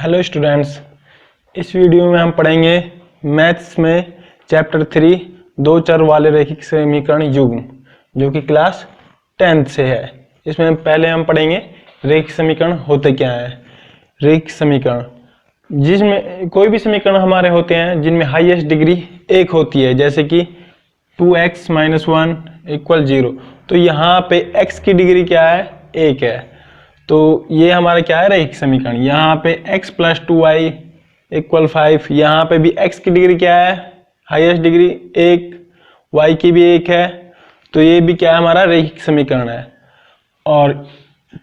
Hello students, इस video में हम पढ़ेंगे मैथ्स में चैप्टर 3 दो चर वाले रैखिक समीकरण युग्म जो कि क्लास 10th से है। इसमें पहले हम पढ़ेंगे रैखिक समीकरण होते क्या हैं। रैखिक समीकरण जिसमें कोई भी समीकरण हमारे होते हैं जिनमें हाईएस्ट डिग्री 1 होती है, जैसे कि 2x - 1 = 0। तो यहाँ पे x की डिग्री क्या है? 1 है। तो ये हमारा क्या है? रैखिक समीकरण। यहाँ पे x + 2y = 5। यहाँ पे भी x की डिग्री क्या है? हाईएस्ट डिग्री 1, y की भी 1 है। तो ये भी क्या है? हमारा रैखिक समीकरण है। और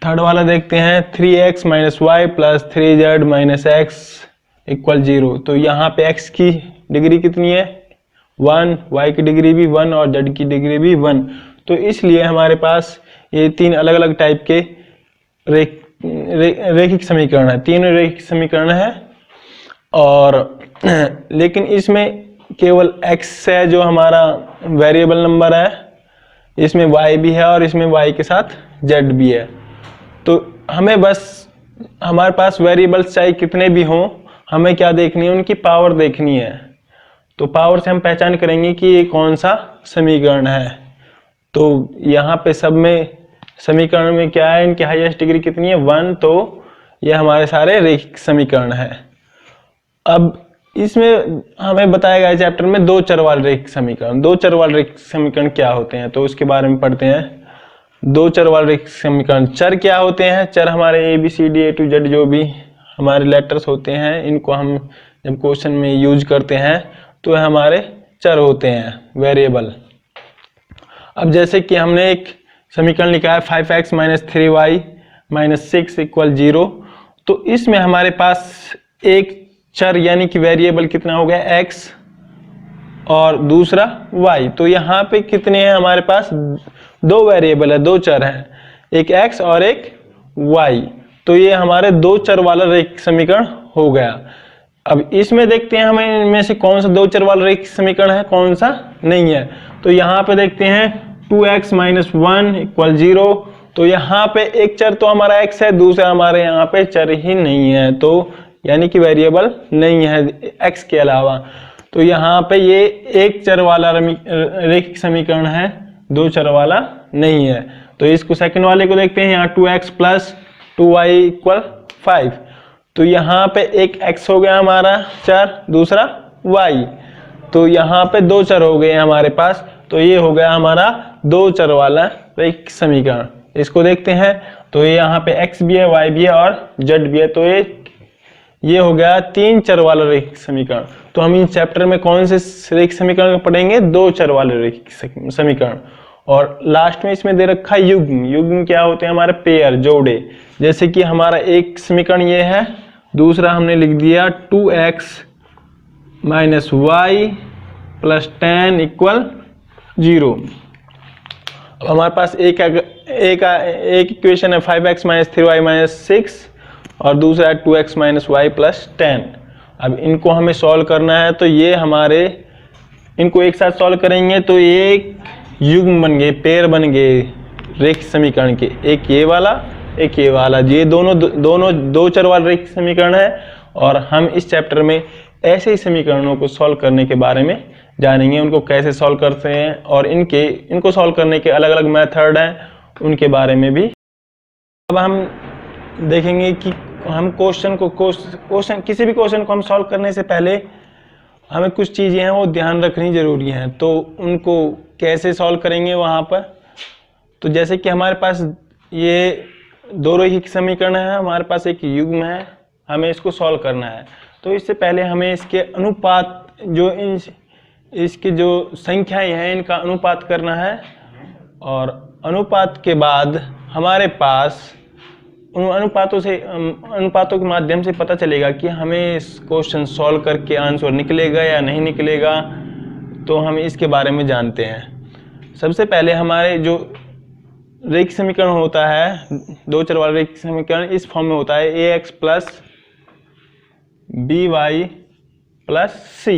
थर्ड वाला देखते हैं 3x - y + 3z - x = 0। तो यहाँ पे x की डिग्री कितनी है? 1, y की डिग्री भी 1 और z की डिग्री भी 1। तो इसलिए हमारे पास ये तीन अलग अलग टाइप के रैखिक समीकरण है, तीन रैखिक समीकरण है। और लेकिन इसमें केवल x है जो हमारा वेरिएबल नंबर है, इसमें y भी है और इसमें y के साथ z भी है। तो हमें बस हमारे पास वेरिएबल्स चाहे कितने भी हों, हमें क्या देखनी है? उनकी पावर देखनी है। तो पावर से हम पहचान करेंगे कि ये कौन सा समीकरण है। तो यहाँ पे सब में समीकरण में क्या है? इनकी हाईएस्ट डिग्री कितनी है? 1। तो ये हमारे सारे रैखिक समीकरण है। अब इसमें हमें बताया गया है चैप्टर में दो चर वाले रैखिक समीकरण। दो चर वाले रैखिक समीकरण क्या होते हैं, तो उसके बारे में पढ़ते हैं। दो चर वाले रैखिक समीकरण चर क्या होते हैं? चर हमारे ABCD A to Z जो भी हमारे लेटर्स होते हैं, इनको हम जब क्वेश्चन में यूज करते हैं तो हमारे चर होते हैं, वेरिएबल। अब जैसे कि हमने एक समीकरण लिखा है 5x - 3y - 6 = 0। तो इसमें हमारे पास एक चर यानी कि वेरिएबल कितना हो गया? x और दूसरा y। तो यहाँ पे कितने हैं हमारे पास? दो वेरिएबल है, दो चर हैं, एक x और एक y। तो ये हमारे दो चर वाला रैखिक समीकरण हो गया। अब इसमें देखते हैं हमें इनमें से कौन सा दो चर वाला रैखिक समीकरण है, कौन सा नहीं है। तो यहाँ पे देखते हैं 2x - 1 = 0। तो यहाँ पे एक चर तो हमारा x है, दूसरा हमारे यहाँ पे चर ही नहीं है, तो यानी कि वेरिएबल नहीं है x के अलावा। तो यहाँ पे ये एक चर वाला रैखिक समीकरण है, दो चर वाला नहीं है। तो इसको सेकंड वाले को देखते हैं। यहाँ 2x + 2y = 5। तो यहाँ पे एक x हो गया हमारा चर, दूसरा y। तो यहाँ पे दो चर हो गए हमारे पास। तो ये हो गया हमारा दो चर वाला रैखिक समीकरण। इसको देखते हैं। तो ये यहाँ पे x भी है, y भी है और z भी है। तो ये हो गया तीन चर वाला रैखिक समीकरण। तो हम इस चैप्टर में कौन से रैखिक समीकरण पढ़ेंगे? दो चर वाले रैखिक समीकरण। और लास्ट में इसमें दे रखा है युग्म। युग्म क्या होते हैं? हमारे पेयर, जोड़े। जैसे कि हमारा एक समीकरण ये है, दूसरा हमने लिख दिया 2x - y + 10 = 0। अब हमारे पास एक इक्वेशन है 5x - 3y - 6 और दूसरा है 2x - y + 10। अब इनको हमें सॉल्व करना है। तो ये हमारे इनको एक साथ सॉल्व करेंगे तो ये एक युग्म बन गए, पेयर बन गए रैखिक समीकरण के, एक ये वाला एक ये वाला। ये दोनों दो चर वाले रैखिक समीकरण है। और हम इस चैप्टर में ऐसे ही समीकरणों को सॉल्व करने के बारे में जानेंगे, उनको कैसे सॉल्व करते हैं और इनको सॉल्व करने के अलग अलग मेथड हैं, उनके बारे में भी। अब हम देखेंगे कि हम किसी भी क्वेश्चन को हम सॉल्व करने से पहले हमें कुछ चीज़ें हैं वो ध्यान रखनी जरूरी हैं। तो उनको कैसे सॉल्व करेंगे वहाँ पर? तो जैसे कि हमारे पास ये दो रैखिक समीकरण है, हमारे पास एक युग्म है, हमें इसको सॉल्व करना है। तो इससे पहले हमें इसके अनुपात, जो इसकी जो संख्याएं हैं, इनका अनुपात करना है। और अनुपात के बाद हमारे पास उन अनुपातों के माध्यम से पता चलेगा कि हमें इस क्वेश्चन सॉल्व करके आंसर निकलेगा या नहीं निकलेगा। तो हम इसके बारे में जानते हैं। सबसे पहले हमारे जो रैखिक समीकरण होता है, दो चर वाला रैखिक समीकरण इस फॉर्म में होता है ax + by + c,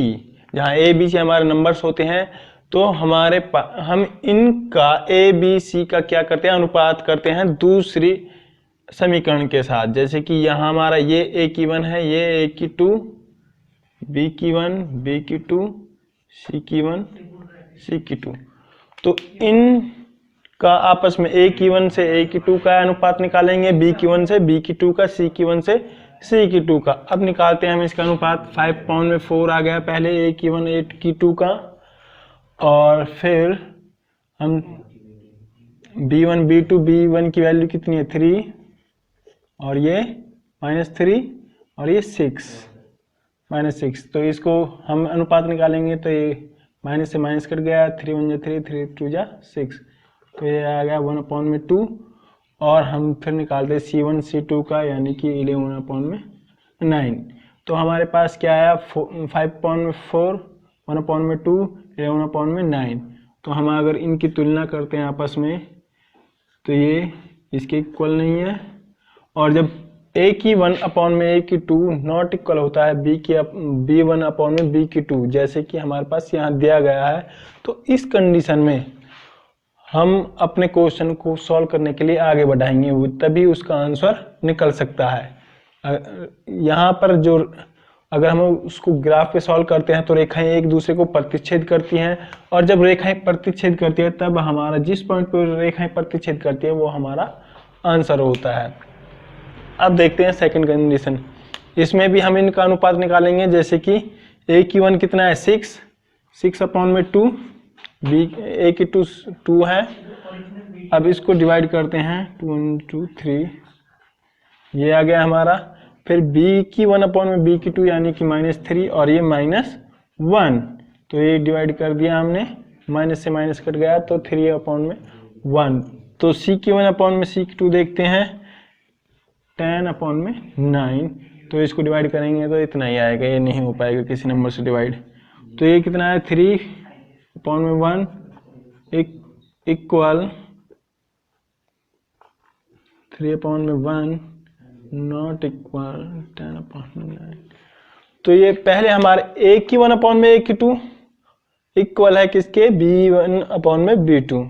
जहाँ a b c हमारे नंबर्स होते हैं। तो हम इनका a b c का क्या करते हैं? अनुपात करते हैं दूसरी समीकरण के साथ, जैसे कि यहाँ हमारा ये ए की 1 है, ये ए की 2, बी की 1, बी की 2, सी की 1, सी की 2। तो इन का आपस में ए की 1 से ए की 2 का अनुपात निकालेंगे, बी की 1 से बी की 2 का, सी की 1 से सी की 2 का। अब निकालते हैं हम इसका अनुपात। 5/4 आ गया पहले ए की 1 ए की 2 का, और फिर हम b1 b2 b1 की वैल्यू कितनी है 3, और ये -3, और ये 6, तो इसको हम अनुपात निकालेंगे तो ये माइनस से माइनस कट गया, 3 1 3, 3 2 6, तो ये आ गया 1/2। और हम फिर निकालते हैं c1 c2 का, यानी कि 11/9। तो हमारे पास क्या आया 5/4, 1/2, 11/9। तो हम अगर इनकी तुलना करते हैं आपस में तो ये इसके इक्वल नहीं है। और जब a की 1 में a की 2 नॉट इक्वल होता है b1 में b की 2, जैसे कि हमारे पास यहाँ दिया गया है, तो इस कंडीशन में हम अपने क्वेश्चन को सॉल्व करने के लिए आगे बढ़ाएंगे, तभी उसका आंसर निकल सकता है। यहाँ पर जो अगर हम उसको ग्राफ पे सॉल्व करते हैं तो रेखाएं एक दूसरे को प्रतिच्छेद करती हैं, और जब रेखाएं प्रतिच्छेद करती है तब हमारा जिस पॉइंट पर रेखाएं प्रतिच्छेद करती है वो हमारा आंसर होता है। अब देखते हैं सेकंड कंडीशन। इसमें भी हम इनका अनुपात निकालेंगे, जैसे कि a की 1 कितना है 6/2, b a की 2 है। अब इसको डिवाइड करते हैं 2 2 3, ये आ गया हमारा। फिर b की 1 में b की 2 यानी कि -3, और ये -1, तो ये डिवाइड कर दिया हमने, माइनस से माइनस कट गया तो 3/1। तो c की 1 में c की 2 देखते हैं 10/9, तो इसको डिवाइड करेंगे तो इतना ही आएगा, ये नहीं हो पाएगा किसी नंबर से डिवाइड। तो ये कितना है 3/1 इक्वल 3/1 नॉट इक्वल 10/9। तो ये पहले हमारे a की 1 में a की 2 इक्वल है किसके b1 में b2,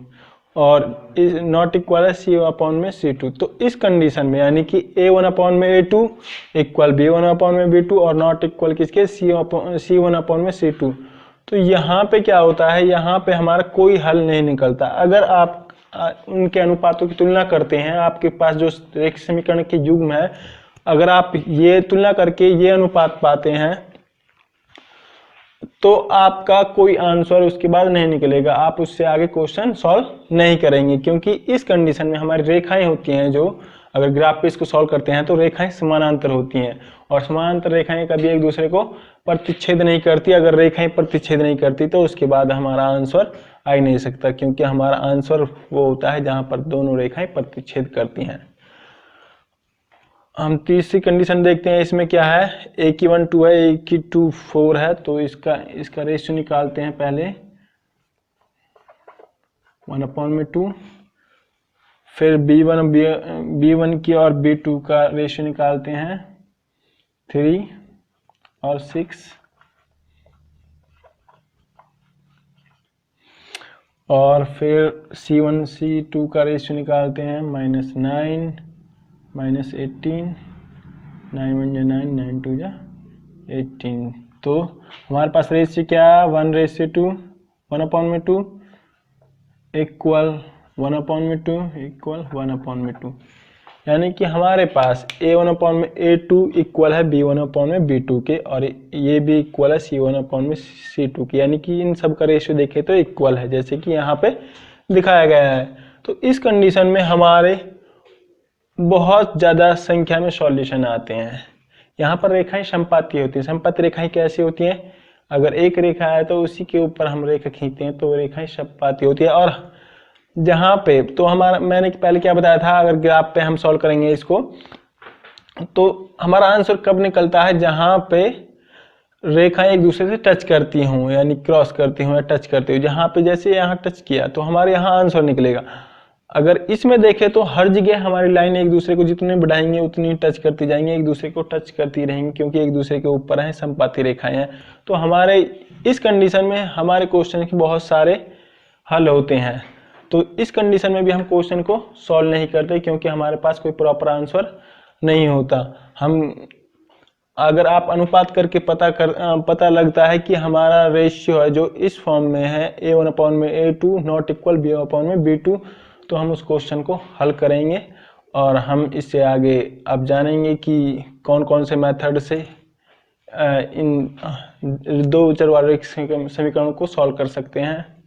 और नॉट इक्वल है c1 में c2। तो इस कंडीशन में यानी कि a1 में a2 इक्वल b1 में b2, और नॉट इक्वल किसके c1 में c2। तो यहाँ पे क्या होता है, यहाँ पे हमारा कोई हल नहीं निकलता। अगर आप उनके अनुपातों की तुलना करते हैं, आपके पास जो रेखीय समीकरण के युग्म है, अगर आप ये तुलना करके ये अनुपात पाते हैं तो आपका कोई आंसर उसके बाद नहीं निकलेगा, आप उससे आगे क्वेश्चन सॉल्व नहीं करेंगे, क्योंकि इस कंडीशन में हमारी रेखाएं होती हैं जो अगर ग्राफ पे इसको सॉल्व करते हैं तो रेखाएं समानांतर होती हैं, और समानांतर रेखाएं कभी एक दूसरे को प्रतिच्छेद नहीं करती। अगर रेखाएं प्रतिच्छेद नहीं करती तो उसके बाद हमारा आंसर आ ही नहीं सकता, क्योंकि हमारा आंसर वो होता है जहां पर दोनों रेखाएं प्रतिच्छेद करती हैं। हम तीसरी कंडीशन देखते हैं, इसमें क्या है a की 1 2 है, a की 2 4 है। तो इसका रेशियो निकालते हैं पहले 1/2, फिर b1 की और b2 का रेशियो निकालते हैं 3 और 6, और फिर c1 c2 का रेशियो निकालते हैं -9 -18, 9 1 9 9 2 18। तो हमारे पास रेशियो क्या है 1:2, 1/2 इक्वल 1/2 इक्वल 1/2, यानी कि हमारे पास a1 में a2 इक्वल है b1 में b2 के, और ये भी इक्वल है c1 में c2 के, यानी कि इन सब का रेशियो देखें तो इक्वल है, जैसे कि यहाँ पे दिखाया गया है। तो इस कंडीशन में हमारे बहुत ज़्यादा संख्या में सॉल्यूशन आते हैं। यहाँ पर रेखाएं समपाती होती हैं। समपाती रेखाएं कैसी होती हैं, अगर एक रेखा है तो उसी के ऊपर हम रेखा खींचते हैं तो रेखाएं समपाती होती है। और जहाँ पे तो हमारा मैंने पहले क्या बताया था, अगर ग्राफ पे हम सॉल्व करेंगे इसको तो हमारा आंसर कब निकलता है, जहाँ पे रेखाएं एक दूसरे से टच करती हों, यानी क्रॉस करती हों या टच करती हो। जहाँ पे जैसे यहाँ टच किया तो हमारे यहाँ आंसर निकलेगा। अगर इसमें देखें तो हर जगह हमारी लाइन एक दूसरे को जितने बढ़ाएंगे उतनी टच करती जाएंगी, एक दूसरे को टच करती रहेंगी, क्योंकि एक दूसरे के ऊपर हैं, समपाती रेखाएं हैं। तो हमारे इस कंडीशन में हमारे क्वेश्चन के बहुत सारे हल होते हैं। तो इस कंडीशन में भी हम क्वेश्चन को सॉल्व नहीं करते, क्योंकि हमारे पास कोई प्रॉपर आंसर नहीं होता। हम अगर आप अनुपात करके पता लगता है कि हमारा रेशियो है जो इस फॉर्म में है A1/A2 नॉट इक्वल B1/B2, तो हम उस क्वेश्चन को हल करेंगे और हम इससे आगे अब जानेंगे कि कौन कौन से मेथड से इन दो चर वाले समीकरणों को सॉल्व कर सकते हैं।